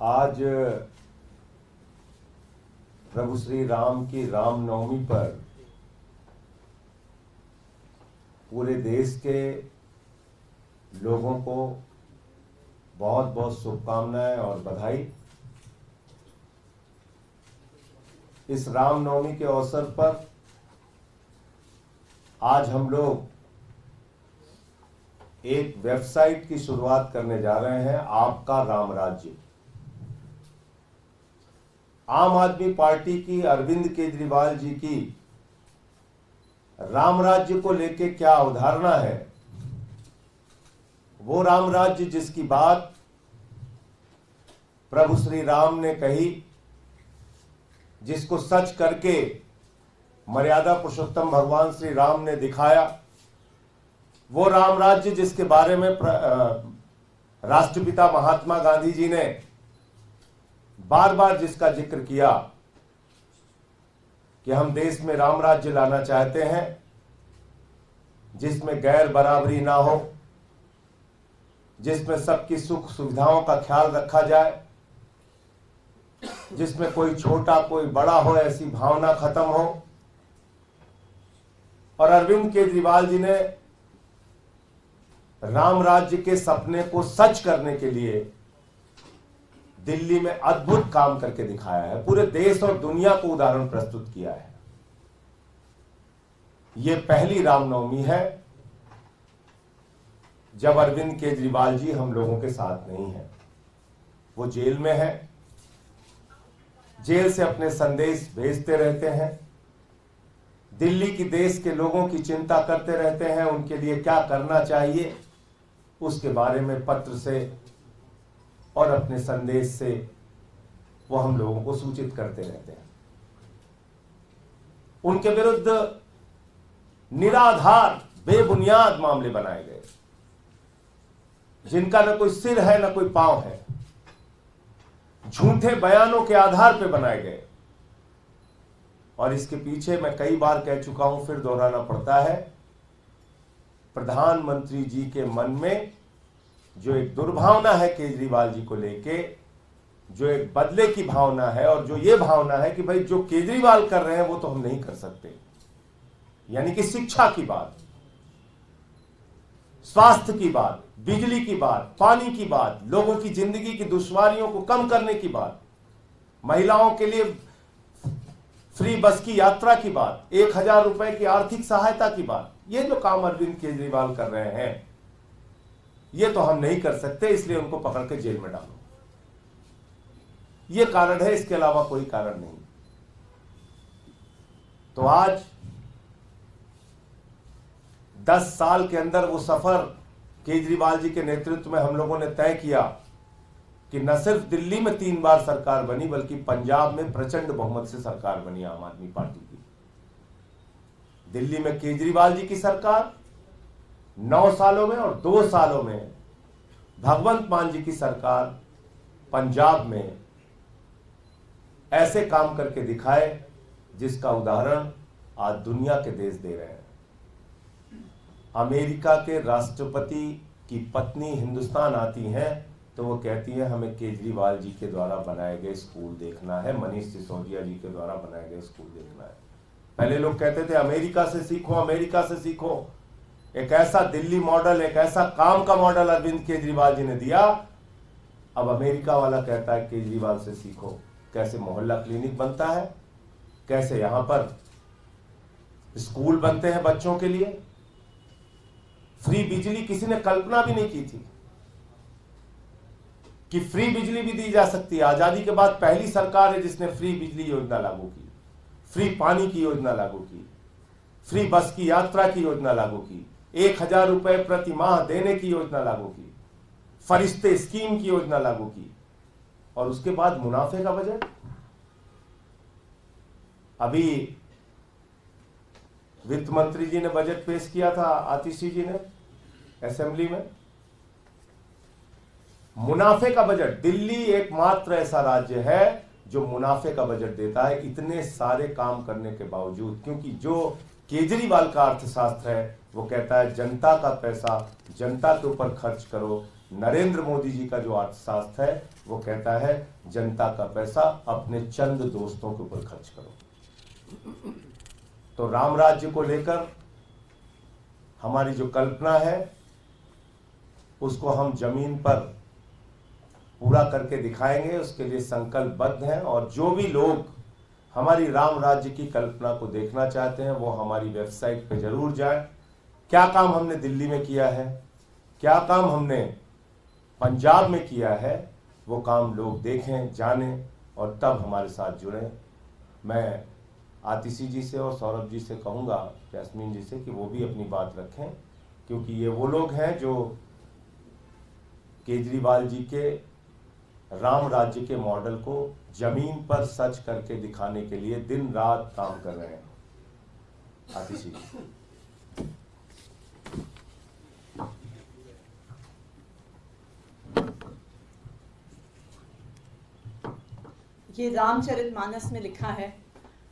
आज प्रभु श्री राम की रामनवमी पर पूरे देश के लोगों को बहुत बहुत शुभकामनाएं और बधाई। इस रामनवमी के अवसर पर आज हम लोग एक वेबसाइट की शुरुआत करने जा रहे हैं, आपका राम राज्य। आम आदमी पार्टी की अरविंद केजरीवाल जी की राम राज्य को लेके क्या अवधारणा है, वो राम राज्य जिसकी बात प्रभु श्री राम ने कही, जिसको सच करके मर्यादा पुरुषोत्तम भगवान श्री राम ने दिखाया, वो राम राज्य जिसके बारे में राष्ट्रपिता महात्मा गांधी जी ने बार बार जिसका जिक्र किया कि हम देश में राम राज्य लाना चाहते हैं, जिसमें गैर बराबरी ना हो, जिसमें सबकी सुख सुविधाओं का ख्याल रखा जाए, जिसमें कोई छोटा कोई बड़ा हो ऐसी भावना खत्म हो। और अरविंद केजरीवाल जी ने राम राज्य के सपने को सच करने के लिए दिल्ली में अद्भुत काम करके दिखाया है, पूरे देश और दुनिया को उदाहरण प्रस्तुत किया है। यह पहली रामनवमी है जब अरविंद केजरीवाल जी हम लोगों के साथ नहीं है। वो जेल में है, जेल से अपने संदेश भेजते रहते हैं, दिल्ली की देश के लोगों की चिंता करते रहते हैं, उनके लिए क्या करना चाहिए उसके बारे में पत्र से और अपने संदेश से वो हम लोगों को सूचित करते रहते हैं। उनके विरुद्ध निराधार बेबुनियाद मामले बनाए गए, जिनका न कोई सिर है न कोई पांव है, झूठे बयानों के आधार पर बनाए गए। और इसके पीछे मैं कई बार कह चुका हूं, फिर दोहराना पड़ता है, प्रधानमंत्री जी के मन में जो एक दुर्भावना है केजरीवाल जी को लेके, जो एक बदले की भावना है, और जो ये भावना है कि भाई जो केजरीवाल कर रहे हैं वो तो हम नहीं कर सकते, यानी कि शिक्षा की बात, स्वास्थ्य की बात, बिजली की बात, पानी की बात, लोगों की जिंदगी की दुश्वारियों को कम करने की बात, महिलाओं के लिए फ्री बस की यात्रा की बात, 1000 रुपए की आर्थिक सहायता की बात, ये जो काम अरविंद केजरीवाल कर रहे हैं ये तो हम नहीं कर सकते, इसलिए उनको पकड़ के जेल में डालो। ये कारण है, इसके अलावा कोई कारण नहीं। तो आज 10 साल के अंदर वो सफर केजरीवाल जी के नेतृत्व में हम लोगों ने तय किया कि न सिर्फ दिल्ली में 3 बार सरकार बनी, बल्कि पंजाब में प्रचंड बहुमत से सरकार बनी आम आदमी पार्टी की। दिल्ली में केजरीवाल जी की सरकार 9 सालों में, और 2 सालों में भगवंत मान जी की सरकार पंजाब में ऐसे काम करके दिखाए जिसका उदाहरण आज दुनिया के देश दे रहे हैं। अमेरिका के राष्ट्रपति की पत्नी हिंदुस्तान आती हैं तो वो कहती है हमें केजरीवाल जी के द्वारा बनाए गए स्कूल देखना है, मनीष सिसोदिया जी के द्वारा बनाए गए स्कूल देखना है। पहले लोग कहते थे अमेरिका से सीखो, अमेरिका से सीखो। एक ऐसा दिल्ली मॉडल, एक ऐसा काम का मॉडल अरविंद केजरीवाल जी ने दिया। अब अमेरिका वाला कहता है केजरीवाल से सीखो, कैसे मोहल्ला क्लिनिक बनता है, कैसे यहां पर स्कूल बनते हैं बच्चों के लिए, फ्री बिजली किसी ने कल्पना भी नहीं की थी कि फ्री बिजली भी दी जा सकती है। आजादी के बाद पहली सरकार है जिसने फ्री बिजली योजना लागू की, फ्री पानी की योजना लागू की, फ्री बस की यात्रा की योजना लागू की, 1000 रुपए प्रति माह देने की योजना लागू की, फरिश्ते स्कीम की योजना लागू की। और उसके बाद मुनाफे का बजट। अभी वित्त मंत्री जी ने बजट पेश किया था, आतिशी जी ने असेंबली में, मुनाफे का बजट। दिल्ली एकमात्र ऐसा राज्य है जो मुनाफे का बजट देता है, इतने सारे काम करने के बावजूद। क्योंकि जो केजरीवाल का अर्थशास्त्र है वो कहता है जनता का पैसा जनता के ऊपर खर्च करो, नरेंद्र मोदी जी का जो अर्थशास्त्र है वो कहता है जनता का पैसा अपने चंद दोस्तों के ऊपर खर्च करो। तो राम राज्य को लेकर हमारी जो कल्पना है उसको हम जमीन पर पूरा करके दिखाएंगे, उसके लिए संकल्पबद्ध हैं। और जो भी लोग हमारी राम राज्य की कल्पना को देखना चाहते हैं वो हमारी वेबसाइट पे जरूर जाएं। क्या काम हमने दिल्ली में किया है, क्या काम हमने पंजाब में किया है, वो काम लोग देखें, जानें और तब हमारे साथ जुड़ें। मैं आतिशी जी से और सौरभ जी से कहूँगा, यास्मीन जी से, कि वो भी अपनी बात रखें, क्योंकि ये वो लोग हैं जो केजरीवाल जी के राम राज्य के मॉडल को जमीन पर सच करके दिखाने के लिए दिन रात काम कर रहे हैं। आतिशी जी। ये रामचरितमानस में लिखा है,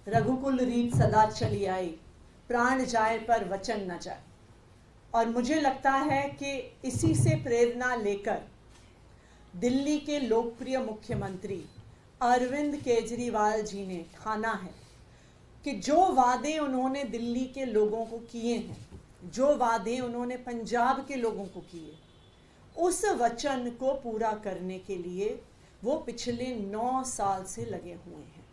रघुकुल रीत सदा चली आई, प्राण जाए पर वचन न जाए। और मुझे लगता है कि इसी से प्रेरणा लेकर दिल्ली के लोकप्रिय मुख्यमंत्री अरविंद केजरीवाल जी ने ठाना है कि जो वादे उन्होंने दिल्ली के लोगों को किए हैं, जो वादे उन्होंने पंजाब के लोगों को किए, उस वचन को पूरा करने के लिए वो पिछले 9 साल से लगे हुए हैं।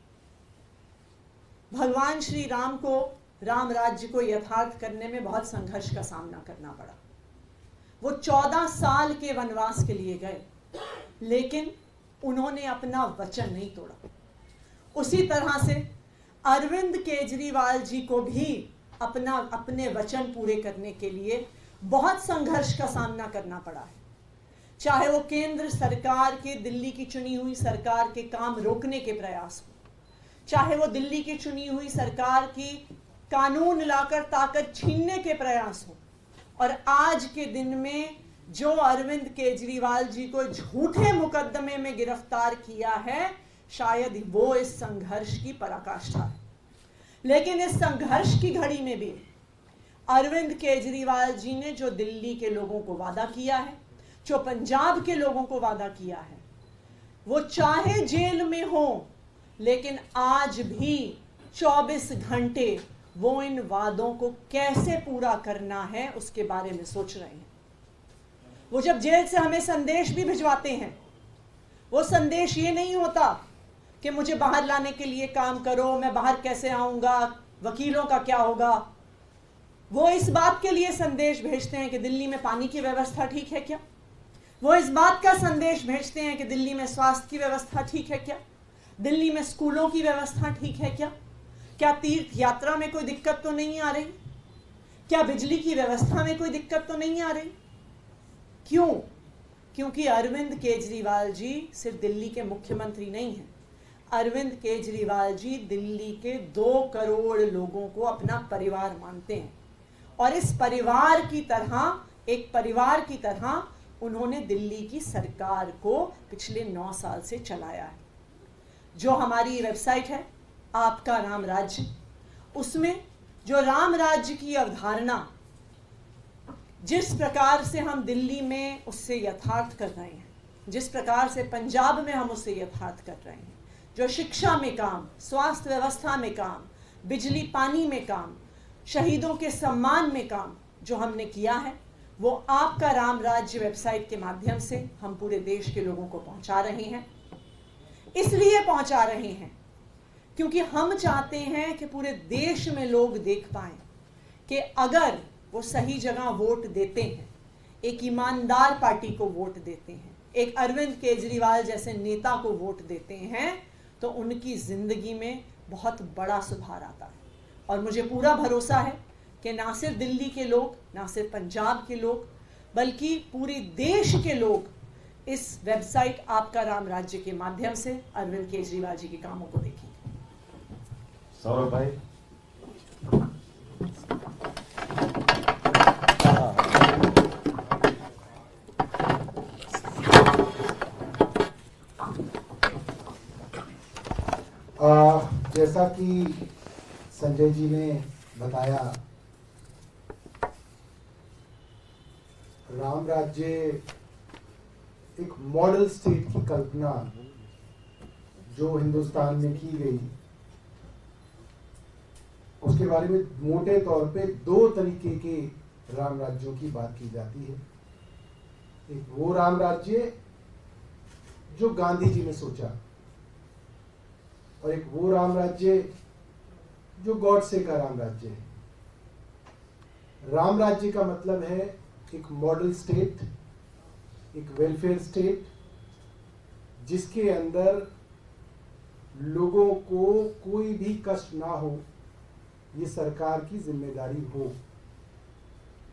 भगवान श्री राम को, राम राज्य को यथार्थ करने में बहुत संघर्ष का सामना करना पड़ा। वो 14 साल के वनवास के लिए गए, लेकिन उन्होंने अपना वचन नहीं तोड़ा। उसी तरह से अरविंद केजरीवाल जी को भी अपने वचन पूरे करने के लिए बहुत संघर्ष का सामना करना पड़ा है। चाहे वो केंद्र सरकार के, दिल्ली की चुनी हुई सरकार के काम रोकने के प्रयास हो, चाहे वो दिल्ली की चुनी हुई सरकार की कानून लाकर ताकत छीनने के प्रयास हो, और आज के दिन में जो अरविंद केजरीवाल जी को झूठे मुकदमे में गिरफ्तार किया है, शायद वो इस संघर्ष की पराकाष्ठा है। लेकिन इस संघर्ष की घड़ी में भी अरविंद केजरीवाल जी ने जो दिल्ली के लोगों को वादा किया है, जो पंजाब के लोगों को वादा किया है, वो चाहे जेल में हो लेकिन आज भी 24 घंटे वो इन वादों को कैसे पूरा करना है उसके बारे में सोच रहे हैं। वो जब जेल से हमें संदेश भी भिजवाते हैं, वो संदेश ये नहीं होता कि मुझे बाहर लाने के लिए काम करो, मैं बाहर कैसे आऊंगा, वकीलों का क्या होगा। वो इस बात के लिए संदेश भेजते हैं कि दिल्ली में पानी की व्यवस्था ठीक है क्या, वो इस बात का संदेश भेजते हैं कि दिल्ली में स्वास्थ्य की व्यवस्था ठीक है क्या, दिल्ली में स्कूलों की व्यवस्था ठीक है क्या तीर्थ यात्रा में कोई दिक्कत तो नहीं आ रही, क्या बिजली की व्यवस्था में कोई दिक्कत तो नहीं आ रही। क्यों? क्योंकि अरविंद केजरीवाल जी सिर्फ दिल्ली के मुख्यमंत्री नहीं हैं। अरविंद केजरीवाल जी दिल्ली के 2 करोड़ लोगों को अपना परिवार मानते हैं, और इस परिवार की तरह, एक परिवार की तरह उन्होंने दिल्ली की सरकार को पिछले 9 साल से चलाया है। जो हमारी वेबसाइट है आपका राम राज्य, उसमें जो राम राज्य की अवधारणा जिस प्रकार से हम दिल्ली में उससे यथार्थ कर रहे हैं, जिस प्रकार से पंजाब में हम उससे यथार्थ कर रहे हैं, जो शिक्षा में काम, स्वास्थ्य व्यवस्था में काम, बिजली पानी में काम, शहीदों के सम्मान में काम जो हमने किया है, वो आपका राम राज्य वेबसाइट के माध्यम से हम पूरे देश के लोगों को पहुंचा रहे हैं। इसलिए पहुंचा रहे हैं क्योंकि हम चाहते हैं कि पूरे देश में लोग देख पाएं कि अगर वो सही जगह वोट देते हैं, एक ईमानदार पार्टी को वोट देते हैं, एक अरविंद केजरीवाल जैसे नेता को वोट देते हैं, तो उनकी जिंदगी में बहुत बड़ा सुधार आता है। और मुझे पूरा भरोसा है कि ना सिर्फ दिल्ली के लोग, ना सिर्फ पंजाब के लोग, बल्कि पूरे देश के लोग इस वेबसाइट आपका राम राज्य के माध्यम से अरविंद केजरीवाल जी के कामों को देखेंगे। सौरभ भाई। जैसा कि संजय जी ने बताया, राम राज्य एक मॉडल स्टेट की कल्पना जो हिंदुस्तान में की गई, उसके बारे में मोटे तौर पे दो तरीके के राम राज्यों की बात की जाती है। एक वो राम राज्य जो गांधी जी ने सोचा, और एक वो राम राज्य जो गॉडसे का राम राज्य है। राम राज्य का मतलब है एक मॉडल स्टेट, एक वेलफेयर स्टेट, जिसके अंदर लोगों को कोई भी कष्ट ना हो, ये सरकार की जिम्मेदारी हो।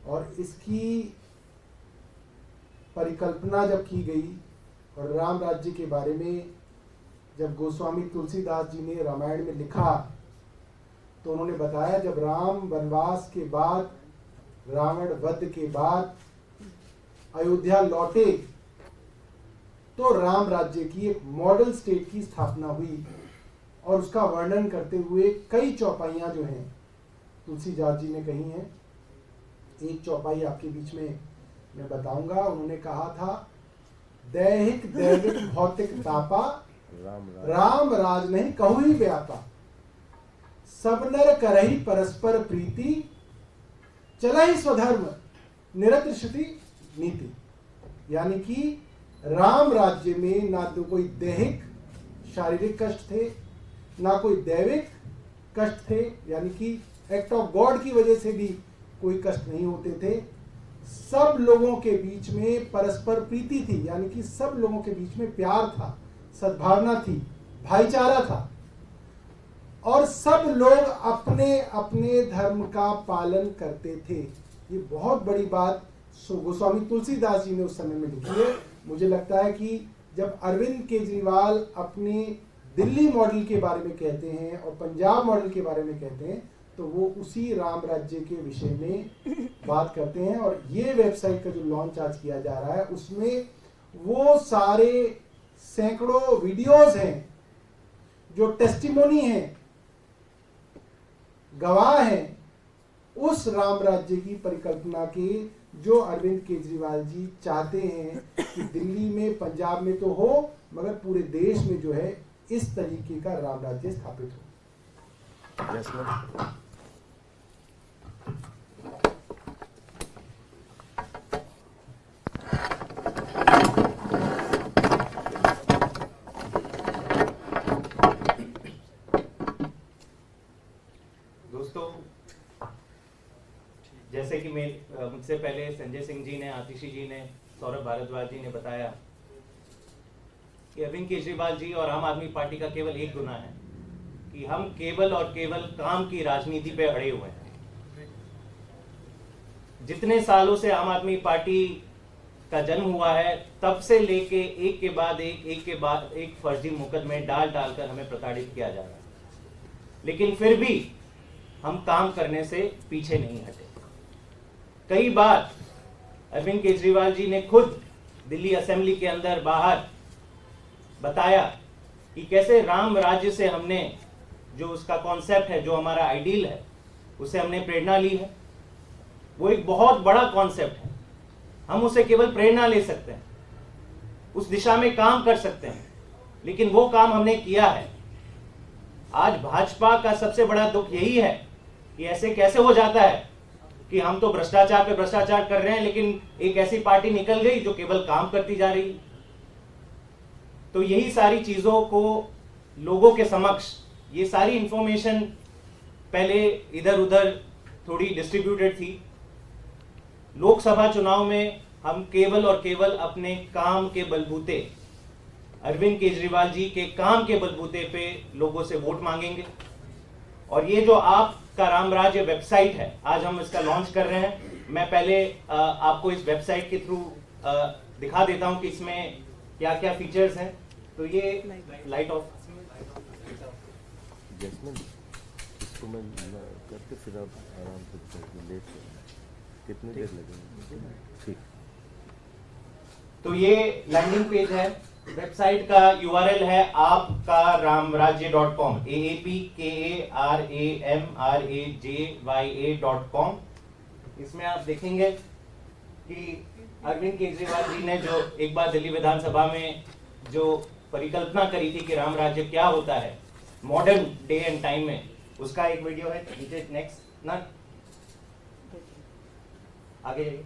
और इसकी परिकल्पना जब की गई, और राम राज्य के बारे में जब गोस्वामी तुलसीदास जी ने रामायण में लिखा, तो उन्होंने बताया जब राम वनवास के बाद, रावण वध के बाद अयोध्या लौटे, तो राम राज्य की एक मॉडल स्टेट की स्थापना हुई। और उसका वर्णन करते हुए कई चौपाइयां जो हैं तुलसीदास जी ने कही हैं। एक चौपाई आपके बीच में मैं बताऊंगा। उन्होंने कहा था, दैहिक दैविक भौतिक तापा, राम राज नहीं कहु ही व्यापा, सब नर करहि परस्पर प्रीति, चलहि स्वधर्म निरत श्रुति नीति। यानी कि राम राज्य में ना तो कोई दैहिक शारीरिक कष्ट थे, ना कोई दैविक कष्ट थे, यानी कि एक्ट ऑफ गॉड की वजह से भी कोई कष्ट नहीं होते थे। सब लोगों के बीच में परस्पर प्रीति थी, यानी कि सब लोगों के बीच में प्यार था, सद्भावना थी, भाईचारा था, और सब लोग अपने अपने धर्म का पालन करते थे। ये बहुत बड़ी बात गोस्वामी तुलसीदास जी ने उस समय में लिखी है। मुझे लगता है कि जब अरविंद केजरीवाल अपने दिल्ली मॉडल के बारे में कहते हैं और पंजाब मॉडल के बारे में कहते हैं, तो वो उसी राम राज्य के विषय में बात करते हैं। और ये वेबसाइट का जो लॉन्च आज किया जा रहा है, उसमें वो सारे सैकड़ों वीडियोस हैं जो टेस्टिमोनी हैं, गवाह हैं उस राम राज्य की परिकल्पना के, जो अरविंद केजरीवाल जी चाहते हैं कि दिल्ली में, पंजाब में तो हो, मगर पूरे देश में जो है इस तरीके का राम राज्य स्थापित हो। दोस्तों, जैसे कि मुझसे पहले संजय सिंह जी ने, आतिशी जी ने, सौरभ भारद्वाज जी ने बताया कि अरविंद केजरीवाल जी और आम आदमी पार्टी का केवल एक गुना है कि हम केवल और केवल काम की राजनीति पे अड़े हुए हैं। जितने सालों से आम आदमी पार्टी का जन्म हुआ है, तब से लेके एक के बाद एक फर्जी मुकदमे डाल कर हमें प्रताड़ित किया जा रहा है, लेकिन फिर भी हम काम करने से पीछे नहीं हटे। कई बार अरविंद केजरीवाल जी ने खुद दिल्ली असेंबली के अंदर बाहर बताया कि कैसे राम राज्य से हमने, जो उसका कॉन्सेप्ट है, जो हमारा आइडियल है, उसे हमने प्रेरणा ली है। वो एक बहुत बड़ा कॉन्सेप्ट है, हम उसे केवल प्रेरणा ले सकते हैं, उस दिशा में काम कर सकते हैं, लेकिन वो काम हमने किया है। आज भाजपा का सबसे बड़ा दुख यही है कि ऐसे कैसे हो जाता है कि हम तो भ्रष्टाचार पे भ्रष्टाचार कर रहे हैं, लेकिन एक ऐसी पार्टी निकल गई जो केवल काम करती जा रही है। तो यही सारी चीजों को लोगों के समक्ष, ये सारी इंफॉर्मेशन पहले इधर उधर थोड़ी डिस्ट्रीब्यूटेड थी। लोकसभा चुनाव में हम केवल और केवल अपने काम के बलबूते, अरविंद केजरीवाल जी के काम के बलबूते पे लोगों से वोट मांगेंगे। और ये जो आपका राम राज्य वेबसाइट है, आज हम इसका लॉन्च कर रहे हैं। मैं पहले आपको इस वेबसाइट के थ्रू दिखा देता हूं कि इसमें क्या क्या फीचर्स हैं। तो ये लाइट ऑफ इसको मैं करके फिर आप आराम से लेट कितनी देर लगेगी? ठीक। तो ये लैंडिंग पेज है, वेबसाइट का यूआरएल है आपका ramrajya.com, AAPKARAMRAJYA.com। इसमें आप देखेंगे कि अरविंद केजरीवाल जी ने जो एक बार दिल्ली विधानसभा में जो परिकल्पना करी थी कि राम राज्य क्या होता है मॉडर्न डे एंड टाइम में, उसका एक वीडियो है। नीचे नेक्स्ट ना, आगे जाइए।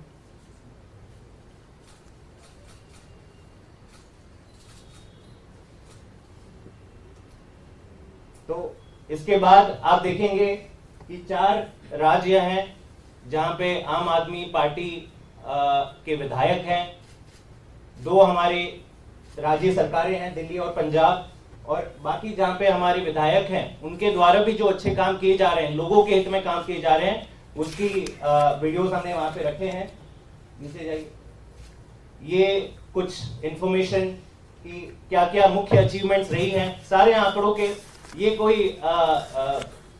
तो इसके बाद आप देखेंगे कि 4 राज्य हैं जहां पे आम आदमी पार्टी के विधायक हैं, 2 हमारे राज्य सरकारें हैं दिल्ली और पंजाब, और बाकी जहां पे हमारे विधायक हैं उनके द्वारा भी जो अच्छे काम किए जा रहे हैं, लोगों के हित में काम किए जा रहे हैं, उसकी वीडियोस हमने वहां पे रखे हैं। नीचे जाइए। ये कुछ इंफॉर्मेशन की क्या क्या मुख्य अचीवमेंट्स रही हैं, सारे आंकड़ों के, ये कोई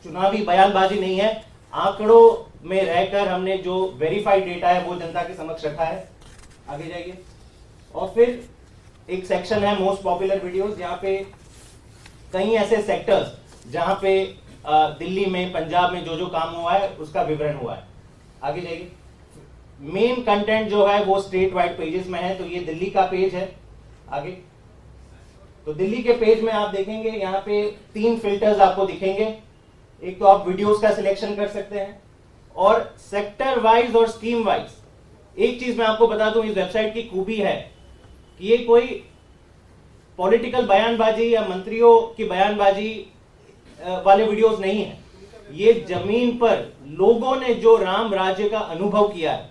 चुनावी बयानबाजी नहीं है, आंकड़ों में रहकर हमने जो वेरीफाइड डेटा है वो जनता के समक्ष रखा है। आगे जाइए। और फिर एक सेक्शन है मोस्ट पॉपुलर वीडियोस, जहां पे कई ऐसे सेक्टर्स जहां पे दिल्ली में, पंजाब में जो जो काम हुआ है उसका विवरण हुआ है। आगे जाइए। मेन कंटेंट जो है वो स्टेट वाइड पेजेस में है, तो ये दिल्ली का पेज है। आगे। तो दिल्ली के पेज में आप देखेंगे यहाँ पे 3 फिल्टर्स आपको दिखेंगे। एक तो आप वीडियोस का सिलेक्शन कर सकते हैं, और सेक्टर वाइज और स्कीम वाइज एक चीज मैं आपको बता दूं, इस वेबसाइट की खूबी है कि ये कोई पॉलिटिकल बयानबाजी या मंत्रियों की बयानबाजी वाले वीडियोस नहीं है। ये जमीन पर लोगों ने जो राम राज्य का अनुभव किया है,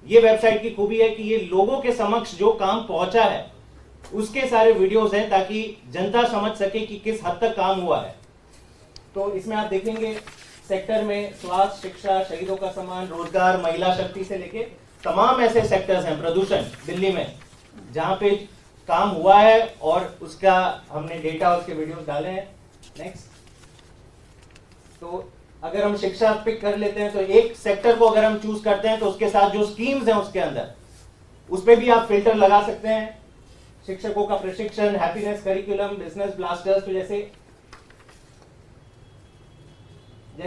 ये वेबसाइट की खूबी है कि ये लोगों के समक्ष जो काम पहुंचा है उसके सारे वीडियोस हैं, ताकि जनता समझ सके कि किस हद तक काम हुआ है। तो इसमें आप देखेंगे सेक्टर में स्वास्थ्य, शिक्षा, शहीदों का सम्मान, रोजगार, महिला शक्ति से लेके तमाम ऐसे सेक्टर्स हैं, प्रदूषण दिल्ली में, जहां पे काम हुआ है और उसका हमने डेटा, उसके वीडियोस डाले हैं। नेक्स्ट। तो अगर हम शिक्षा पिक कर लेते हैं, तो एक सेक्टर को अगर हम चूज करते हैं तो उसके साथ जो स्कीम्स हैं उसके अंदर, उस पर भी आप फिल्टर लगा सकते हैं। शिक्षकों का प्रशिक्षण, हैप्पीनेस करिकुलम, बिजनेस ब्लास्टर्स, तो जैसे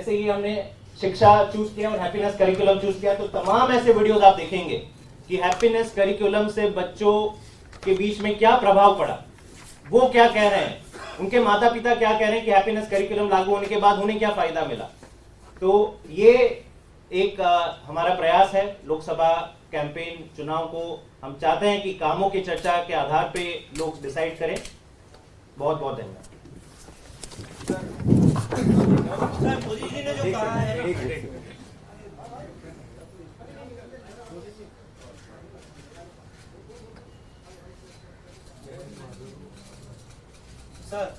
ये हमने शिक्षा चूज किया और हैप्पीनेस करिकुलम चूज किया, तो तमाम ऐसे वीडियोस आप देखेंगे कि हैप्पीनेस करिकुलम से बच्चों के बीच में क्या प्रभाव पड़ा, वो क्या कह रहे हैं, उनके माता पिता क्या कह रहे हैं कि हैप्पीनेस करिकुलम लागू होने के बाद उन्हें क्या फायदा मिला। तो ये एक हमारा प्रयास है लोकसभा कैंपेन चुनाव को, हम चाहते हैं कि कामों की चर्चा के आधार पे लोग डिसाइड करें। बहुत बहुत धन्यवाद। मोदी जी ने जो कहा है, सर